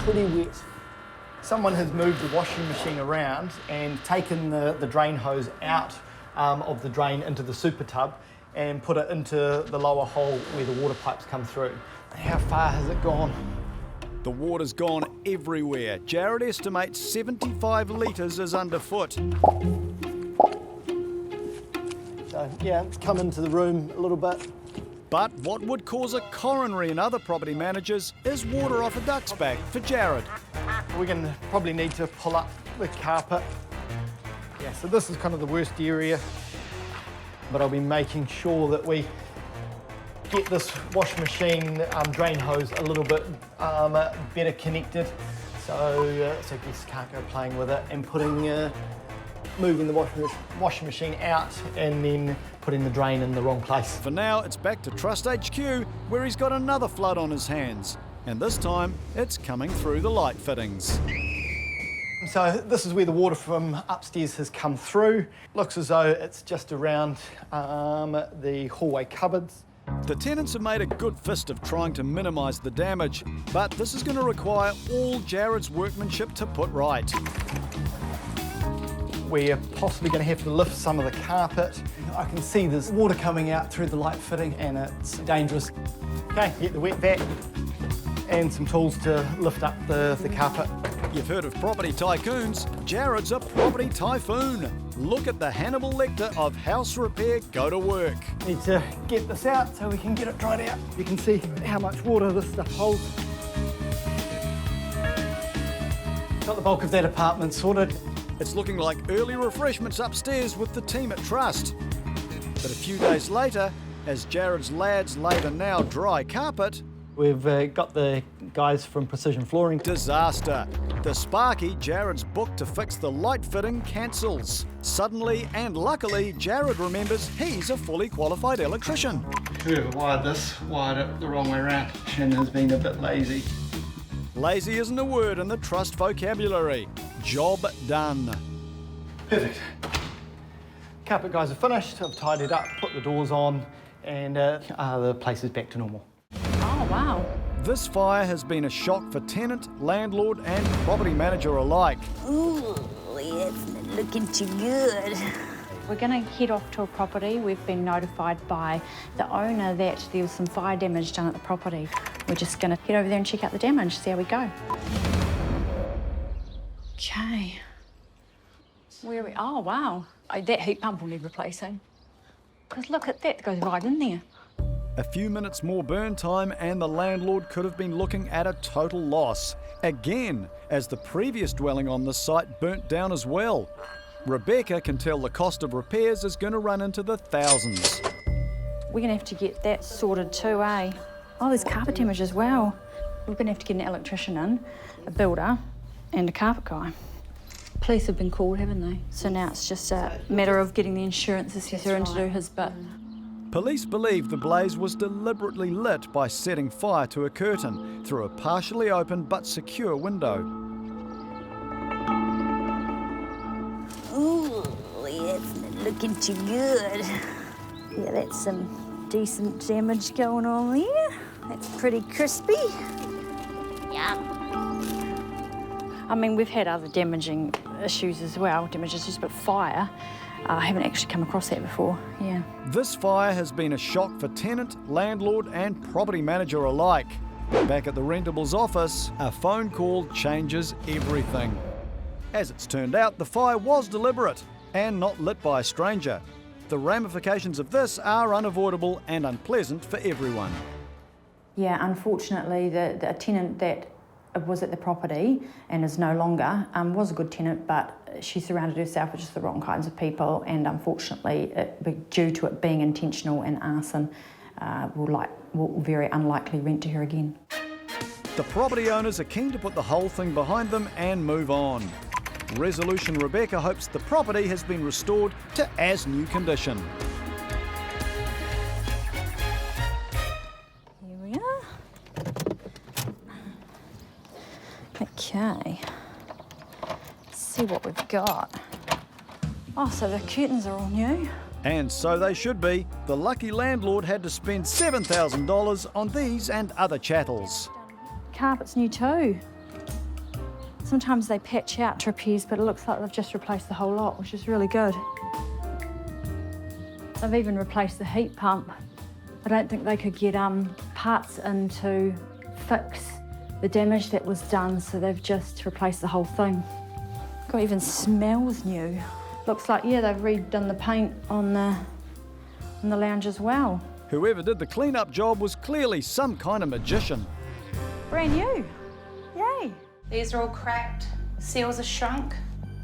pretty wet. Someone has moved the washing machine around and taken the drain hose out of the drain into the super tub and put it into the lower hole where the water pipes come through. How far has it gone? The water's gone everywhere. Jared estimates 75 litres is underfoot. So yeah, it's come into the room a little bit. But what would cause a coronary in other property managers is water off a duck's back for Jared. We're going to probably need to pull up the carpet. Yeah, so this is kind of the worst area, but I'll be making sure that we get this washing machine drain hose a little bit better connected, so guests can't go playing with it, and moving the washing machine out and then putting the drain in the wrong place. For now, it's back to Trust HQ, where he's got another flood on his hands. And this time, it's coming through the light fittings. So this is where the water from upstairs has come through. Looks as though it's just around the hallway cupboards. The tenants have made a good fist of trying to minimise the damage, but this is going to require all Jared's workmanship to put right. We're possibly going to have to lift some of the carpet. I can see there's water coming out through the light fitting and it's dangerous. Okay, get the wet vac and some tools to lift up the carpet. You've heard of property tycoons. Jared's a property typhoon. Look at the Hannibal Lecter of house repair go to work. Need to get this out so we can get it dried out. You can see how much water this stuff holds. Got the bulk of that apartment sorted. It's looking like early refreshments upstairs with the team at Trust. But a few days later, as Jared's lads lay the now dry carpet, we've got the guys from Precision Flooring. Disaster. The Sparky Jared's booked to fix the light fitting cancels. Suddenly and luckily, Jared remembers he's a fully qualified electrician. Whoever wired this wired it the wrong way around and has been a bit lazy. Lazy isn't a word in the Trust vocabulary. Job done. Perfect. Carpet guys are finished. I've tidied it up, put the doors on, and the place is back to normal. Oh, wow. This fire has been a shock for tenant, landlord and property manager alike. Ooh, it's not looking too good. We're going to head off to a property. We've been notified by the owner that there was some fire damage done at the property. We're just going to head over there and check out the damage, see how we go. Okay. Where are we? Oh, wow. Oh, that heat pump will need replacing. Because look at that, it goes right in there. A few minutes more burn time and the landlord could have been looking at a total loss. Again, as the previous dwelling on the site burnt down as well. Rebecca can tell the cost of repairs is going to run into the thousands. We're going to have to get that sorted too, eh? Oh, there's carpet damage as well. We're going to have to get an electrician in, a builder, and a carpet guy. Police have been called, haven't they? So now it's just a matter of getting the insurance assessor in to do his bit. Police believe the blaze was deliberately lit by setting fire to a curtain through a partially open but secure window. Ooh, it's not looking too good. Yeah, that's some decent damage going on there. That's pretty crispy. Yeah. I mean, we've had other damaging issues as well, but fire, I haven't actually come across that before, yeah. This fire has been a shock for tenant, landlord and property manager alike. Back at the rentables office, a phone call changes everything. As it's turned out, the fire was deliberate and not lit by a stranger. The ramifications of this are unavoidable and unpleasant for everyone. Yeah, unfortunately, the tenant that was at the property and is no longer was a good tenant, but she surrounded herself with just the wrong kinds of people, and unfortunately, due to it being intentional and arson, will very unlikely rent to her again. The property owners are keen to put the whole thing behind them and move on. Resolution Rebecca hopes the property has been restored to as new condition. Here we are. Okay. Let's see what we've got. Oh, so the curtains are all new. And so they should be. The lucky landlord had to spend $7,000 on these and other chattels. Carpet's new too. Sometimes they patch out repairs, but it looks like they've just replaced the whole lot, which is really good. They've even replaced the heat pump. I don't think they could get parts in to fix the damage that was done, so they've just replaced the whole thing. God, even smells new. Looks like, yeah, they've redone the paint on the lounge as well. Whoever did the clean-up job was clearly some kind of magician. Brand new. Yay. These are all cracked, seals are shrunk.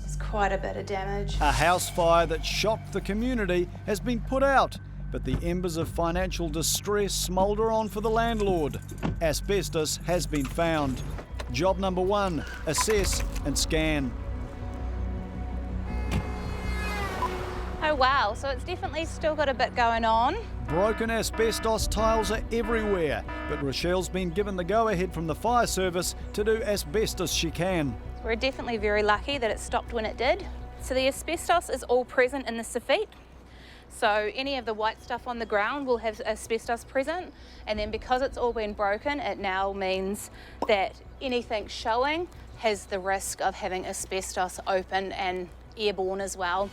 There's quite a bit of damage. A house fire that shocked the community has been put out, but the embers of financial distress smoulder on for the landlord. Asbestos has been found. Job number 1, assess and scan. Oh wow, so it's definitely still got a bit going on. Broken asbestos tiles are everywhere, but Rochelle's been given the go-ahead from the fire service to do asbestos she can. We're definitely very lucky that it stopped when it did. So the asbestos is all present in the soffit. So any of the white stuff on the ground will have asbestos present, and then because it's all been broken, it now means that anything showing has the risk of having asbestos open and airborne as well.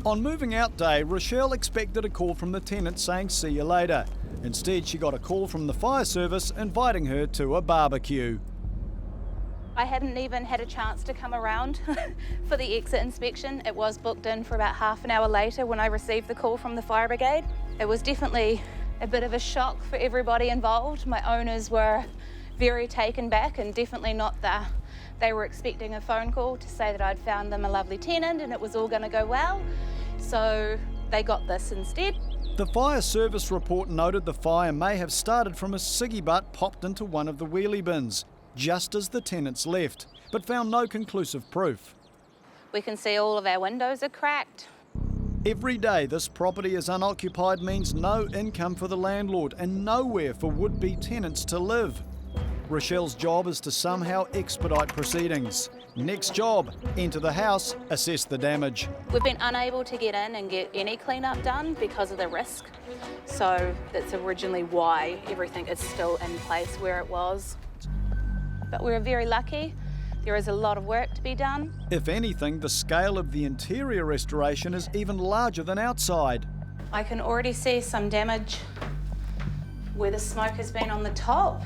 On moving out day, Rochelle expected a call from the tenant saying see you later. Instead, she got a call from the fire service inviting her to a barbecue. I hadn't even had a chance to come around for the exit inspection. It was booked in for about half an hour later when I received the call from the fire brigade. It was definitely a bit of a shock for everybody involved. My owners were very taken back and definitely not they were expecting a phone call to say that I'd found them a lovely tenant and it was all going to go well. So they got this instead. The fire service report noted the fire may have started from a ciggy butt popped into one of the wheelie bins, just as the tenants left, but found no conclusive proof. We can see all of our windows are cracked. Every day this property is unoccupied means no income for the landlord and nowhere for would-be tenants to live. Rochelle's job is to somehow expedite proceedings. Next job, enter the house, assess the damage. We've been unable to get in and get any clean-up done because of the risk. So that's originally why everything is still in place where it was. But we're very lucky. There is a lot of work to be done. If anything, the scale of the interior restoration is even larger than outside. I can already see some damage where the smoke has been on the top.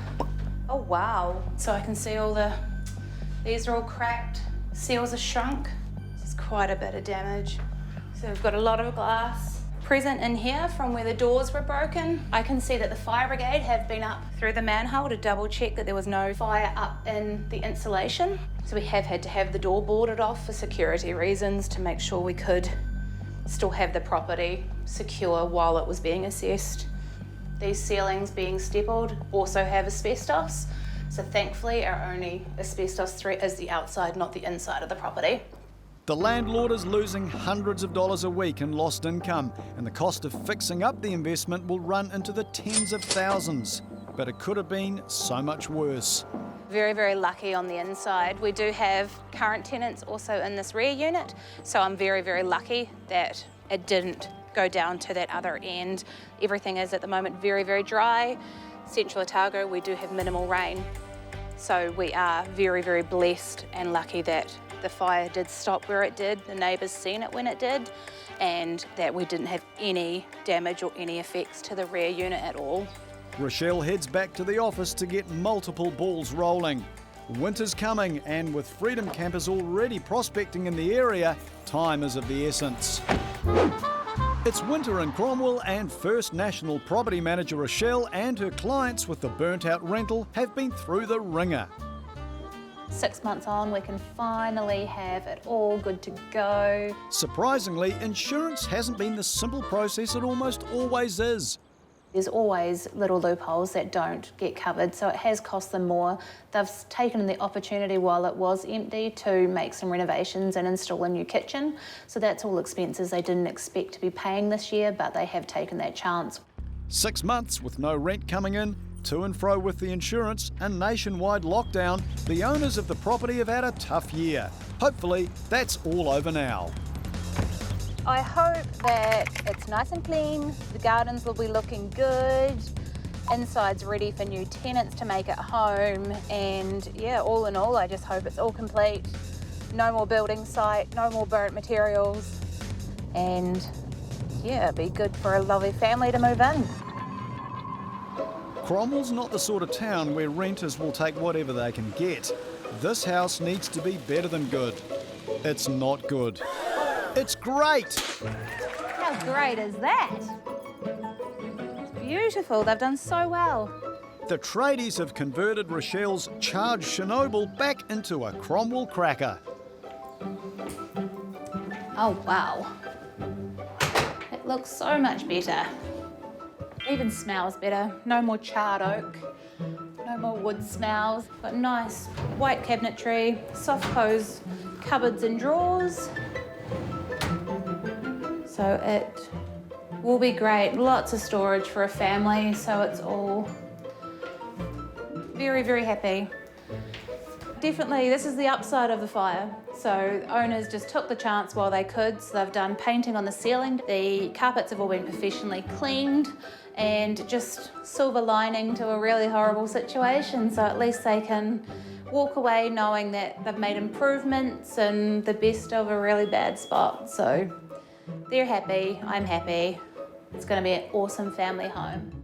Oh wow. So I can see these are all cracked, seals are shrunk. There's quite a bit of damage. So we've got a lot of glass present in here from where the doors were broken. I can see that the fire brigade have been up through the manhole to double check that there was no fire up in the insulation. So we have had to have the door boarded off for security reasons to make sure we could still have the property secure while it was being assessed. These ceilings being stippled also have asbestos. So thankfully our only asbestos threat is the outside, not the inside of the property. The landlord is losing hundreds of dollars a week in lost income, and the cost of fixing up the investment will run into the tens of thousands. But it could have been so much worse. Very, very lucky on the inside. We do have current tenants also in this rear unit, so I'm very, very lucky that it didn't go down to that other end. Everything is at the moment very, very dry. Central Otago, we do have minimal rain. So we are very, very blessed and lucky that the fire did stop where it did, the neighbours seen it when it did, and that we didn't have any damage or any effects to the rear unit at all. Rochelle heads back to the office to get multiple balls rolling. Winter's coming, and with Freedom campers already prospecting in the area, time is of the essence. It's winter in Cromwell, and First National Property Manager Rochelle and her clients with the burnt-out rental have been through the ringer. 6 months on, we can finally have it all good to go. Surprisingly, insurance hasn't been the simple process it almost always is. There's always little loopholes that don't get covered, so it has cost them more. They've taken the opportunity while it was empty to make some renovations and install a new kitchen. So that's all expenses they didn't expect to be paying this year, but they have taken that chance. 6 months with no rent coming in, to and fro with the insurance, and nationwide lockdown, the owners of the property have had a tough year. Hopefully, that's all over now. I hope that it's nice and clean, the gardens will be looking good, Inside's ready for new tenants to make it home, and yeah, all in all, I just hope it's all complete. No more building site, no more burnt materials, and yeah, it'd be good for a lovely family to move in. Cromwell's not the sort of town where renters will take whatever they can get. This house needs to be better than good. It's not good. It's great! How great is that? Beautiful, they've done so well. The tradies have converted Rochelle's charged Chernobyl back into a Cromwell cracker. Oh wow. It looks so much better. Even smells better. No more charred oak. No more wood smells. Got nice white cabinetry, soft close cupboards and drawers. So it will be great. Lots of storage for a family, so it's all very, very happy. Definitely, this is the upside of the fire. So owners just took the chance while they could. So they've done painting on the ceiling. The carpets have all been professionally cleaned and just silver lining to a really horrible situation. So at least they can walk away knowing that they've made improvements and the best of a really bad spot. So they're happy, I'm happy. It's going to be an awesome family home.